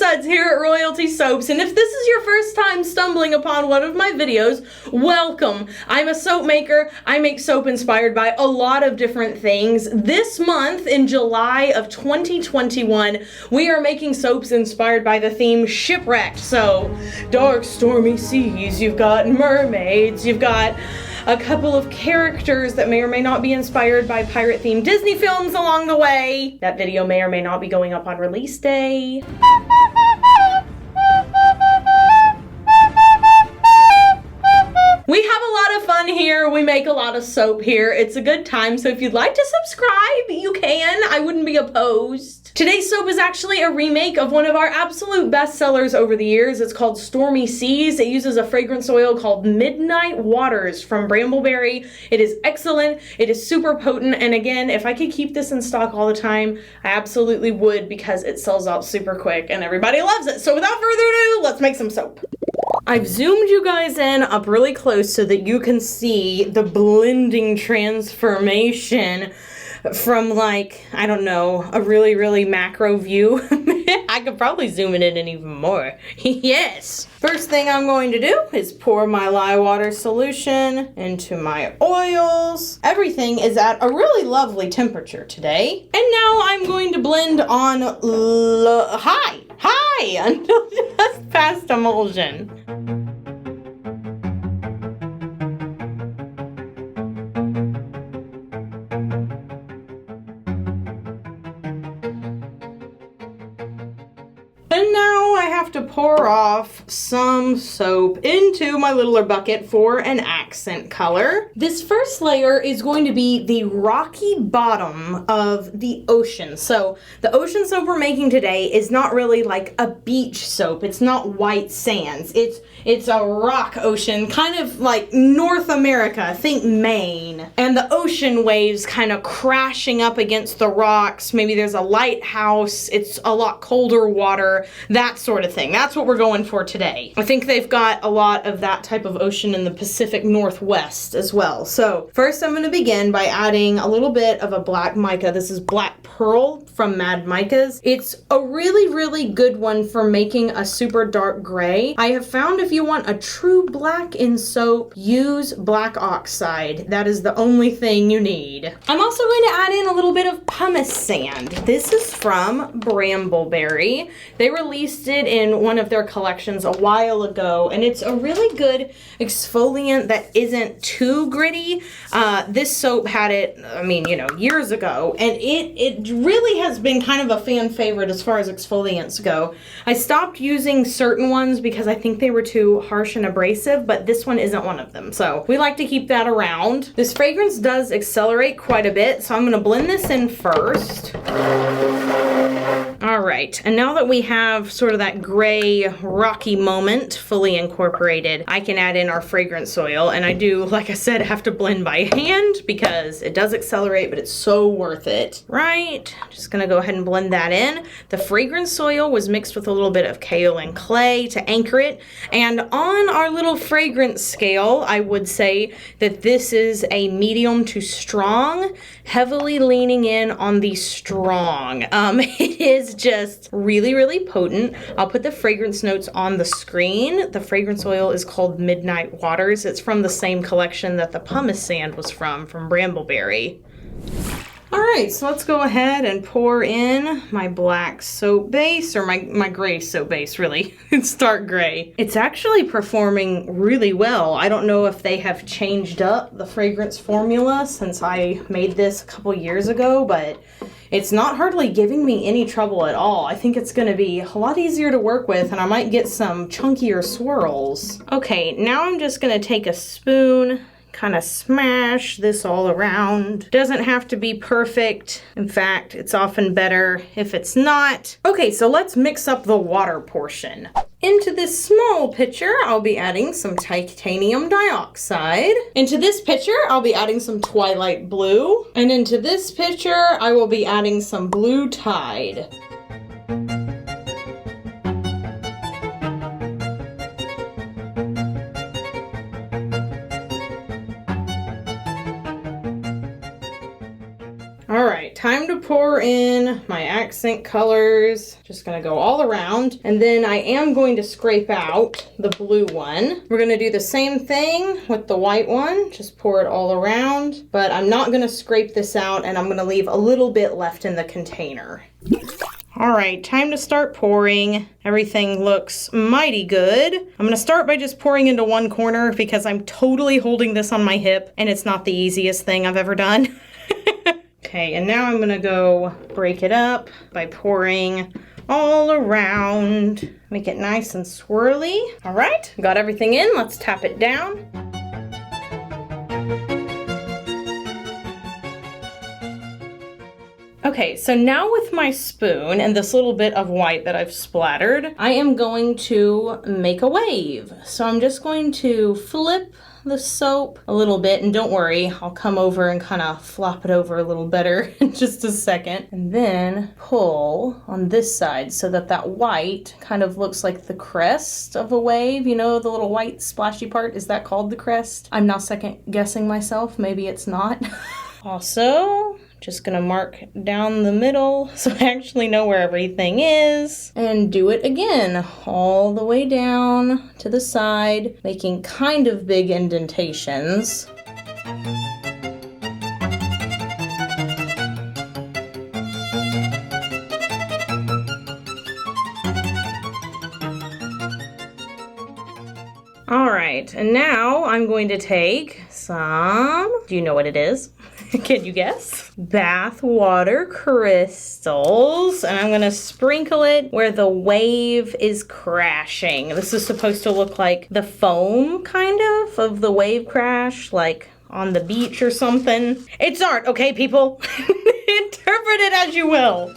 suds here at Royalty Soaps, and if this is your first time stumbling upon one of my videos, welcome. I'm a soap maker. I make soap inspired by a lot of different things. This month, in July of 2021, we are making soaps inspired by the theme Shipwrecked. So, dark, stormy seas, you've got mermaids, you've got a couple of characters that may or may not be inspired by pirate-themed Disney films along the way. That video may or may not be going up on release day. We have a lot of fun here. We make a lot of soap here. It's a good time, so if you'd like to subscribe, you can. I wouldn't be opposed. Today's soap is actually a remake of one of our absolute bestsellers over the years. It's called Stormy Seas. It uses a fragrance oil called Midnight Waters from Brambleberry. It is excellent. It is super potent. And again, if I could keep this in stock all the time, I absolutely would, because it sells out super quick and everybody loves it. So without further ado, let's make some soap. I've zoomed you guys in up really close so that you can see the blending transformation from, like, I don't know, a really, really macro view. I could probably zoom it in even more. Yes! First thing I'm going to do is pour my lye water solution into my oils. Everything is at a really lovely temperature today. And now I'm going to blend on high until just past emulsion. And now I have to pour off some soap into my littler bucket for an accent color. This first layer is going to be the rocky bottom of the ocean. So the ocean soap we're making today is not really like a beach soap. It's not white sands. It's a rock ocean, kind of like North America, think Maine. And the ocean waves kind of crashing up against the rocks. Maybe there's a lighthouse. It's a lot colder water. That sort of thing. That's what we're going for today. I think they've got a lot of that type of ocean in the Pacific Northwest as well. So first I'm going to begin by adding a little bit of a black mica. This is Black Pearl from Mad Micas. It's a really, really good one for making a super dark gray. I have found if you want a true black in soap, use black oxide. That is the only thing you need. I'm also going to add in a little bit of pumice sand. This is from Brambleberry. They released it in one of their collections a while ago, and it's a really good exfoliant that isn't too gritty. This soap had it, I mean, you know, years ago, and it really has been kind of a fan favorite as far as exfoliants go. I stopped using certain ones because I think they were too harsh and abrasive, but this one isn't one of them, so we like to keep that around. This fragrance does accelerate quite a bit, so I'm going to blend this in first. All right, and now that we have sort of that gray, rocky moment fully incorporated, I can add in our fragrance oil, and I do, like I said, have to blend by hand because it does accelerate, but it's so worth it. Right, just gonna go ahead and blend that in. The fragrance oil was mixed with a little bit of kaolin clay to anchor it, and on our little fragrance scale, I would say that this is a medium to strong, heavily leaning in on the strong. It is just really, really potent. I'll put the fragrance notes on the screen. The fragrance oil is called Midnight Waters. It's from the same collection that the pumice sand was from Brambleberry. All right, so let's go ahead and pour in my black soap base, or my gray soap base, really. It's dark gray. It's actually performing really well. I don't know if they have changed up the fragrance formula since I made this a couple years ago, but it's not hardly giving me any trouble at all. I think it's gonna be a lot easier to work with, and I might get some chunkier swirls. Okay, now I'm just gonna take a spoon, kind of smash this all around. Doesn't have to be perfect. In fact, it's often better if it's not. Okay, so let's mix up the water portion. Into this small pitcher, I'll be adding some titanium dioxide. Into this pitcher, I'll be adding some Twilight Blue. And into this pitcher, I will be adding some Blue Tide. All right, time to pour pour in my accent colors. Just gonna go all around. And then I am going to scrape out the blue one. We're gonna do the same thing with the white one. Just pour it all around. But I'm not gonna scrape this out, and I'm gonna leave a little bit left in the container. All right, time to start pouring. Everything looks mighty good. I'm gonna start by just pouring into one corner because I'm totally holding this on my hip and it's not the easiest thing I've ever done. Okay, and now I'm gonna go break it up by pouring all around. Make it nice and swirly. All right, got everything in, let's tap it down. Okay, so now with my spoon and this little bit of white that I've splattered, I am going to make a wave. So I'm just going to flip the soap a little bit, and don't worry, I'll come over and kind of flop it over a little better in just a second. And then pull on this side so that that white kind of looks like the crest of a wave. You know, the little white splashy part, is that called the crest? I'm now second guessing myself, maybe it's not. Also, just gonna mark down the middle so I actually know where everything is. And do it again, all the way down to the side, making kind of big indentations. All right, and now I'm going to take some, do you know what it is? Can you guess? Bath water crystals, and I'm gonna sprinkle it where the wave is crashing. This is supposed to look like the foam, kind of the wave crash, like on the beach or something. It's art, okay, people? Interpret it as you will.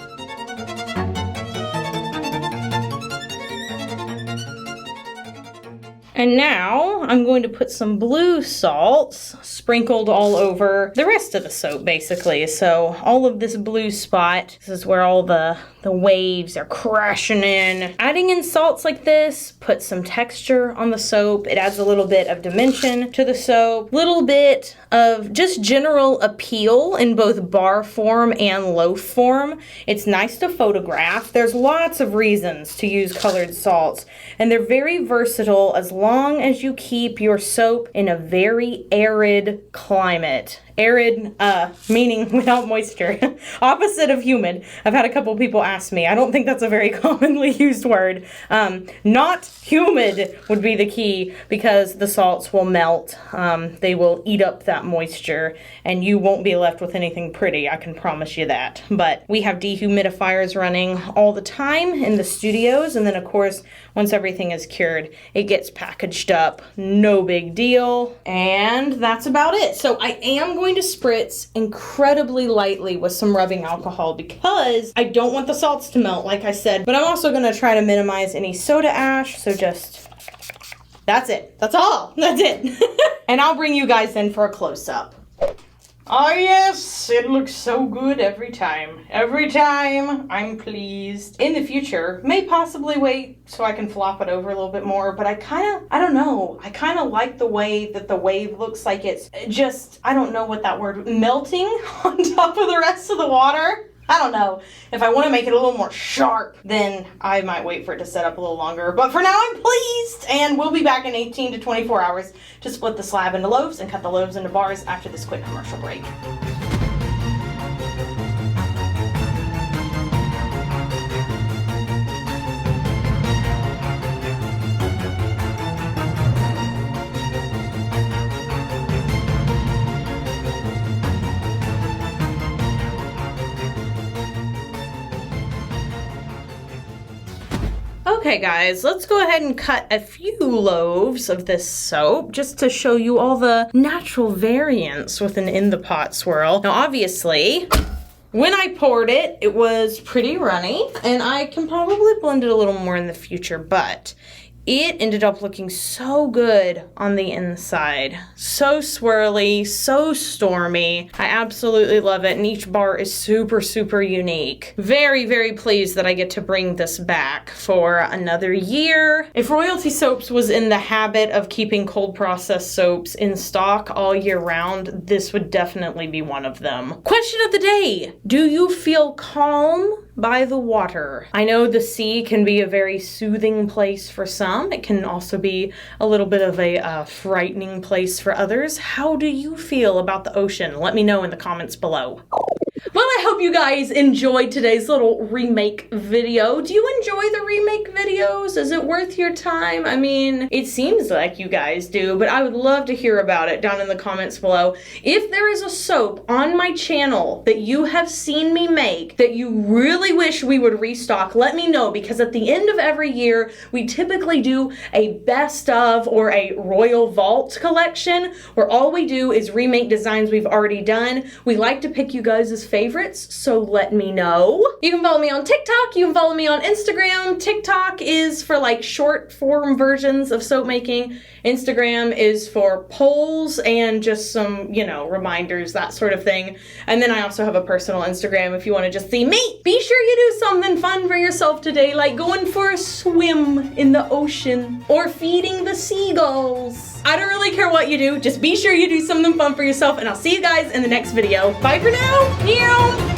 And now I'm going to put some blue salts sprinkled all over the rest of the soap, basically. So all of this blue spot, this is where all the waves are crashing in. Adding in salts like this puts some texture on the soap. It adds a little bit of dimension to the soap, little bit of just general appeal in both bar form and loaf form. It's nice to photograph. There's lots of reasons to use colored salts, and they're very versatile as long as you keep your soap in a very arid climate. Arid, meaning without moisture. Opposite of humid. I've had a couple people ask me. I don't think that's a very commonly used word. Not humid would be the key because the salts will melt. They will eat up that moisture and you won't be left with anything pretty. I can promise you that. But we have dehumidifiers running all the time in the studios, and then of course once everything is cured it gets packaged up. No big deal. And that's about it. So I am going to spritz incredibly lightly with some rubbing alcohol because I don't want the salts to melt, like I said, but I'm also going to try to minimize any soda ash. So just, that's it. That's all. That's it. And I'll bring you guys in for a close-up. Oh yes, it looks so good every time. Every time, I'm pleased. In the future, may possibly wait so I can flop it over a little bit more, but I don't know. I kind of like the way that the wave looks like it's just, I don't know what that word, melting on top of the rest of the water. I don't know. If I want to make it a little more sharp, then I might wait for it to set up a little longer. But for now, I'm pleased. And we'll be back in 18 to 24 hours to split the slab into loaves and cut the loaves into bars after this quick commercial break. Okay guys, let's go ahead and cut a few loaves of this soap just to show you all the natural variants with an in the pot swirl. Now obviously, when I poured it, it was pretty runny, and I can probably blend it a little more in the future, but it ended up looking so good on the inside. So swirly, so stormy. I absolutely love it, and each bar is super, super unique. Very, very pleased that I get to bring this back for another year. If Royalty Soaps was in the habit of keeping cold processed soaps in stock all year round, this would definitely be one of them. Question of the day: do you feel calm by the water? I know the sea can be a very soothing place for some. It can also be a little bit of a frightening place for others. How do you feel about the ocean? Let me know in the comments below. Well, I hope you guys enjoyed today's little remake video. Do you enjoy the remake videos? Is it worth your time? I mean, it seems like you guys do, but I would love to hear about it down in the comments below. If there is a soap on my channel that you have seen me make that you really wish we would restock, let me know, because at the end of every year, we typically do a best of or a Royal Vault collection where all we do is remake designs we've already done. We like to pick you guys' favorites, so let me know. You can follow me on TikTok, you can follow me on Instagram. TikTok is for like short form versions of soap making. Instagram is for polls and just some, you know, reminders, that sort of thing. And then I also have a personal Instagram if you want to just see me. Be sure you do something fun for yourself today, like going for a swim in the ocean or feeding the seagulls. I don't really care what you do, just be sure you do something fun for yourself, and I'll see you guys in the next video. Bye for now. Meow.